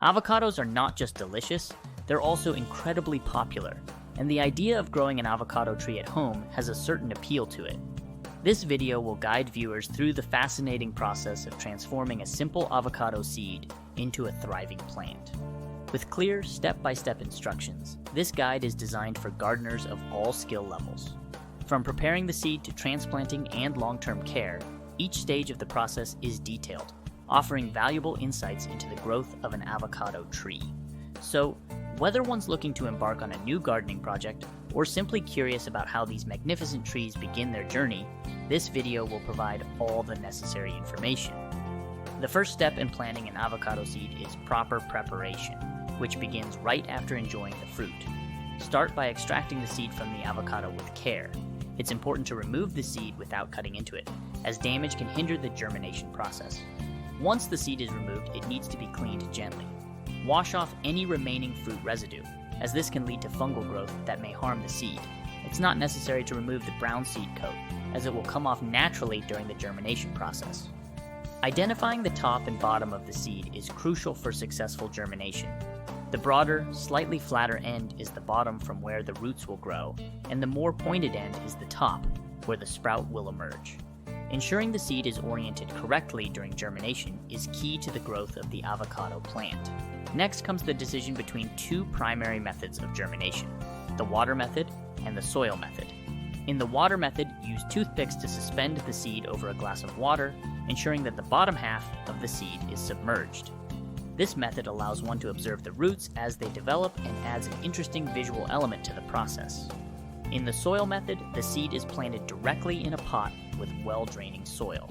Avocados are not just delicious, they're also incredibly popular, and the idea of growing an avocado tree at home has a certain appeal to it. This video will guide viewers through the fascinating process of transforming a simple avocado seed into a thriving plant. With clear, step-by-step instructions, this guide is designed for gardeners of all skill levels. From preparing the seed to transplanting and long-term care, each stage of the process is detailed, offering valuable insights into the growth of an avocado tree. So, whether one's looking to embark on a new gardening project or simply curious about how these magnificent trees begin their journey, this video will provide all the necessary information. The first step in planting an avocado seed is proper preparation, which begins right after enjoying the fruit. Start by extracting the seed from the avocado with care. It's important to remove the seed without cutting into it, as damage can hinder the germination process. Once the seed is removed, it needs to be cleaned gently. Wash off any remaining fruit residue, as this can lead to fungal growth that may harm the seed. It's not necessary to remove the brown seed coat, as it will come off naturally during the germination process. Identifying the top and bottom of the seed is crucial for successful germination. The broader, slightly flatter end is the bottom from where the roots will grow, and the more pointed end is the top, where the sprout will emerge. Ensuring the seed is oriented correctly during germination is key to the growth of the avocado plant. Next comes the decision between two primary methods of germination, the water method and the soil method. In the water method, use toothpicks to suspend the seed over a glass of water, ensuring that the bottom half of the seed is submerged. This method allows one to observe the roots as they develop and adds an interesting visual element to the process. In the soil method, the seed is planted directly in a pot with well-draining soil.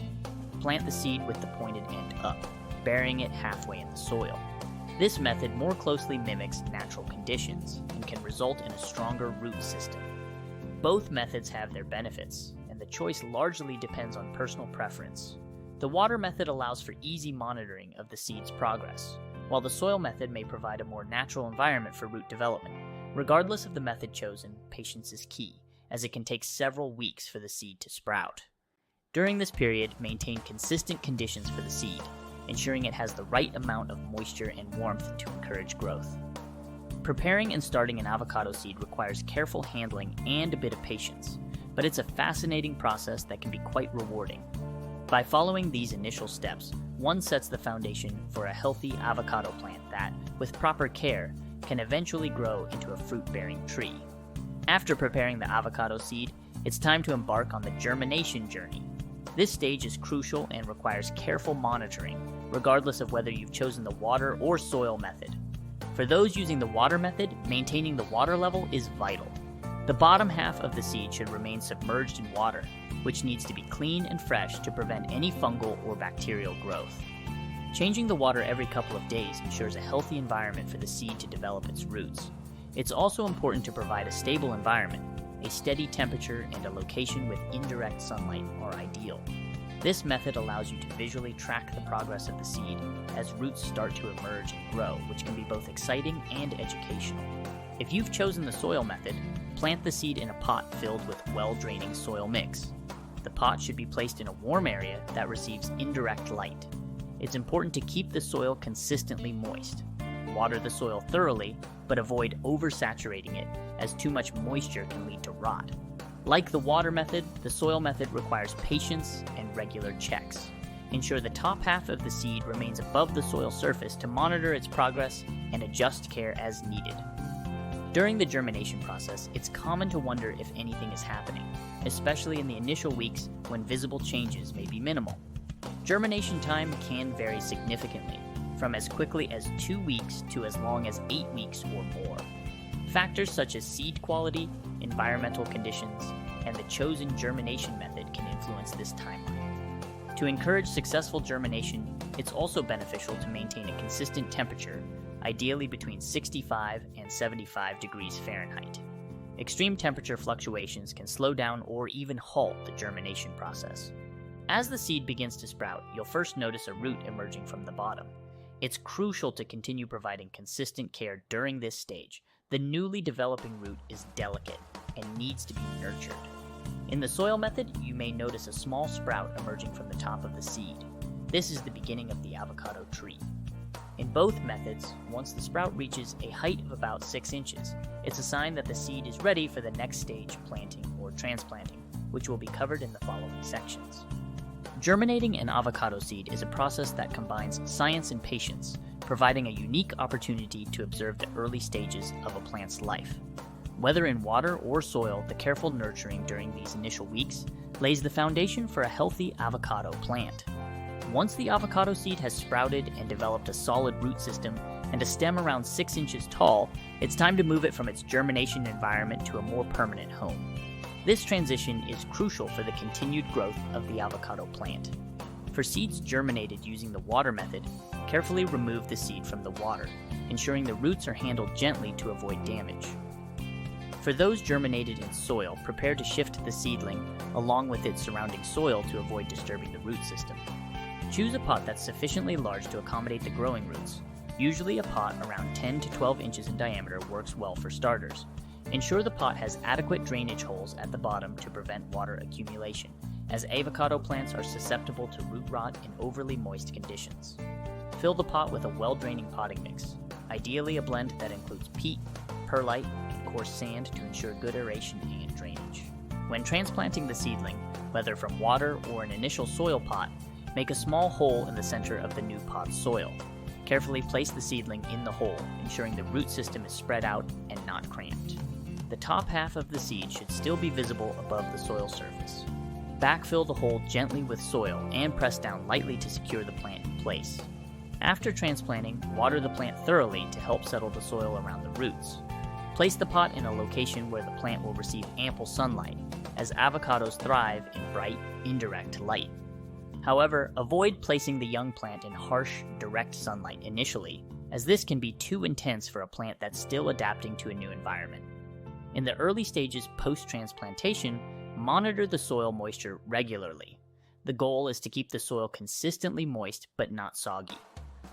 Plant the seed with the pointed end up, burying it halfway in the soil. This method more closely mimics natural conditions and can result in a stronger root system. Both methods have their benefits, and the choice largely depends on personal preference. The water method allows for easy monitoring of the seed's progress, while the soil method may provide a more natural environment for root development. Regardless of the method chosen, patience is key, as it can take several weeks for the seed to sprout. During this period, maintain consistent conditions for the seed, ensuring it has the right amount of moisture and warmth to encourage growth. Preparing and starting an avocado seed requires careful handling and a bit of patience, but it's a fascinating process that can be quite rewarding. By following these initial steps, one sets the foundation for a healthy avocado plant that, with proper care, can eventually grow into a fruit-bearing tree. After preparing the avocado seed, it's time to embark on the germination journey. This stage is crucial and requires careful monitoring, regardless of whether you've chosen the water or soil method. For those using the water method, maintaining the water level is vital. The bottom half of the seed should remain submerged in water, which needs to be clean and fresh to prevent any fungal or bacterial growth. Changing the water every couple of days ensures a healthy environment for the seed to develop its roots. It's also important to provide a stable environment. A steady temperature and a location with indirect sunlight are ideal. This method allows you to visually track the progress of the seed as roots start to emerge and grow, which can be both exciting and educational. If you've chosen the soil method, plant the seed in a pot filled with well-draining soil mix. The pot should be placed in a warm area that receives indirect light. It's important to keep the soil consistently moist. Water the soil thoroughly, but avoid oversaturating it, as too much moisture can lead to rot. Like the water method, the soil method requires patience and regular checks. Ensure the top half of the seed remains above the soil surface to monitor its progress and adjust care as needed. During the germination process, it's common to wonder if anything is happening, especially in the initial weeks when visible changes may be minimal. Germination time can vary significantly, from as quickly as 2 weeks to as long as 8 weeks or more. Factors such as seed quality, environmental conditions, and the chosen germination method can influence this timeline. To encourage successful germination, it's also beneficial to maintain a consistent temperature, ideally between 65 and 75 degrees Fahrenheit. Extreme temperature fluctuations can slow down or even halt the germination process. As the seed begins to sprout, you'll first notice a root emerging from the bottom. It's crucial to continue providing consistent care during this stage. The newly developing root is delicate and needs to be nurtured. In the soil method, you may notice a small sprout emerging from the top of the seed. This is the beginning of the avocado tree. In both methods, once the sprout reaches a height of about 6 inches, it's a sign that the seed is ready for the next stage, planting or transplanting, which will be covered in the following sections. Germinating an avocado seed is a process that combines science and patience, providing a unique opportunity to observe the early stages of a plant's life. Whether in water or soil, the careful nurturing during these initial weeks lays the foundation for a healthy avocado plant. Once the avocado seed has sprouted and developed a solid root system and a stem around 6 inches tall, it's time to move it from its germination environment to a more permanent home. This transition is crucial for the continued growth of the avocado plant. For seeds germinated using the water method, carefully remove the seed from the water, ensuring the roots are handled gently to avoid damage. For those germinated in soil, prepare to shift the seedling along with its surrounding soil to avoid disturbing the root system. Choose a pot that's sufficiently large to accommodate the growing roots. Usually a pot around 10 to 12 inches in diameter works well for starters. Ensure the pot has adequate drainage holes at the bottom to prevent water accumulation, as avocado plants are susceptible to root rot in overly moist conditions. Fill the pot with a well-draining potting mix, ideally a blend that includes peat, perlite, and coarse sand to ensure good aeration and drainage. When transplanting the seedling, whether from water or an initial soil pot, make a small hole in the center of the new pot's soil. Carefully place the seedling in the hole, ensuring the root system is spread out and not cramped. The top half of the seed should still be visible above the soil surface. Backfill the hole gently with soil and press down lightly to secure the plant in place. After transplanting, water the plant thoroughly to help settle the soil around the roots. Place the pot in a location where the plant will receive ample sunlight, as avocados thrive in bright, indirect light. However, avoid placing the young plant in harsh, direct sunlight initially, as this can be too intense for a plant that's still adapting to a new environment. In the early stages post-transplantation, monitor the soil moisture regularly. The goal is to keep the soil consistently moist but not soggy.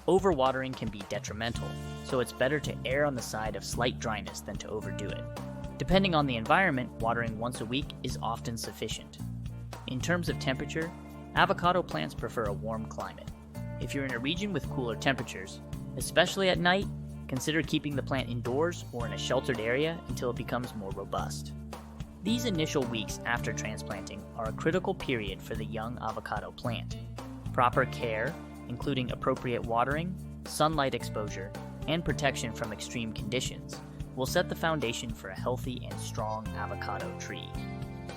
Overwatering can be detrimental, so it's better to err on the side of slight dryness than to overdo it. Depending on the environment, watering once a week is often sufficient. In terms of temperature, avocado plants prefer a warm climate. If you're in a region with cooler temperatures, especially at night, consider keeping the plant indoors or in a sheltered area until it becomes more robust. These initial weeks after transplanting are a critical period for the young avocado plant. Proper care, including appropriate watering, sunlight exposure, and protection from extreme conditions, will set the foundation for a healthy and strong avocado tree.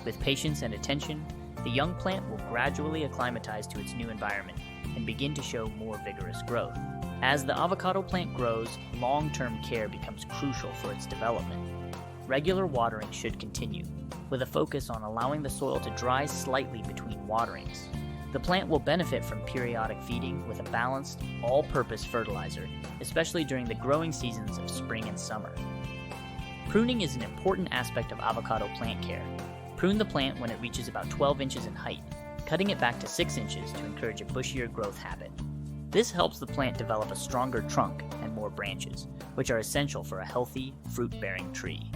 With patience and attention, the young plant will gradually acclimatize to its new environment and begin to show more vigorous growth. As the avocado plant grows, long-term care becomes crucial for its development. Regular watering should continue, with a focus on allowing the soil to dry slightly between waterings. The plant will benefit from periodic feeding with a balanced, all-purpose fertilizer, especially during the growing seasons of spring and summer. Pruning is an important aspect of avocado plant care. Prune the plant when it reaches about 12 inches in height, cutting it back to 6 inches to encourage a bushier growth habit. This helps the plant develop a stronger trunk and more branches, which are essential for a healthy, fruit-bearing tree.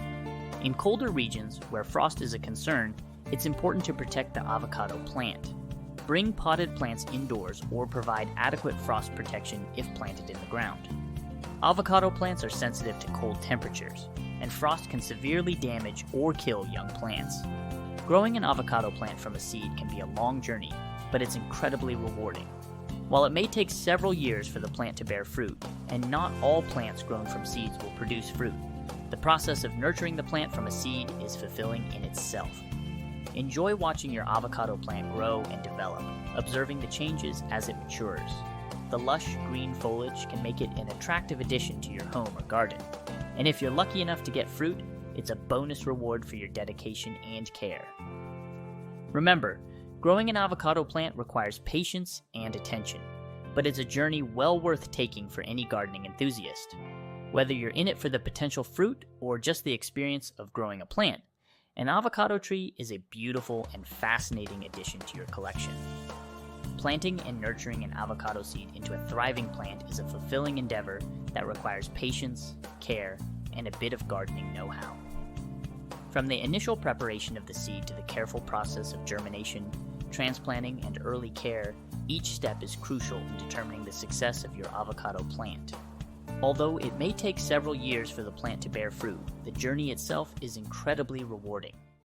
In colder regions where frost is a concern, it's important to protect the avocado plant. Bring potted plants indoors or provide adequate frost protection if planted in the ground. Avocado plants are sensitive to cold temperatures, and frost can severely damage or kill young plants. Growing an avocado plant from a seed can be a long journey, but it's incredibly rewarding. While it may take several years for the plant to bear fruit, and not all plants grown from seeds will produce fruit, the process of nurturing the plant from a seed is fulfilling in itself. Enjoy watching your avocado plant grow and develop, observing the changes as it matures. The lush green foliage can make it an attractive addition to your home or garden. And if you're lucky enough to get fruit, it's a bonus reward for your dedication and care. Remember, growing an avocado plant requires patience and attention, but it's a journey well worth taking for any gardening enthusiast. Whether you're in it for the potential fruit or just the experience of growing a plant, an avocado tree is a beautiful and fascinating addition to your collection. Planting and nurturing an avocado seed into a thriving plant is a fulfilling endeavor that requires patience, care, and a bit of gardening know-how. From the initial preparation of the seed to the careful process of germination, transplanting, and early care, Each step is crucial in determining the success of your avocado plant. Although it may take several years for the plant to bear fruit, the journey itself is incredibly rewarding.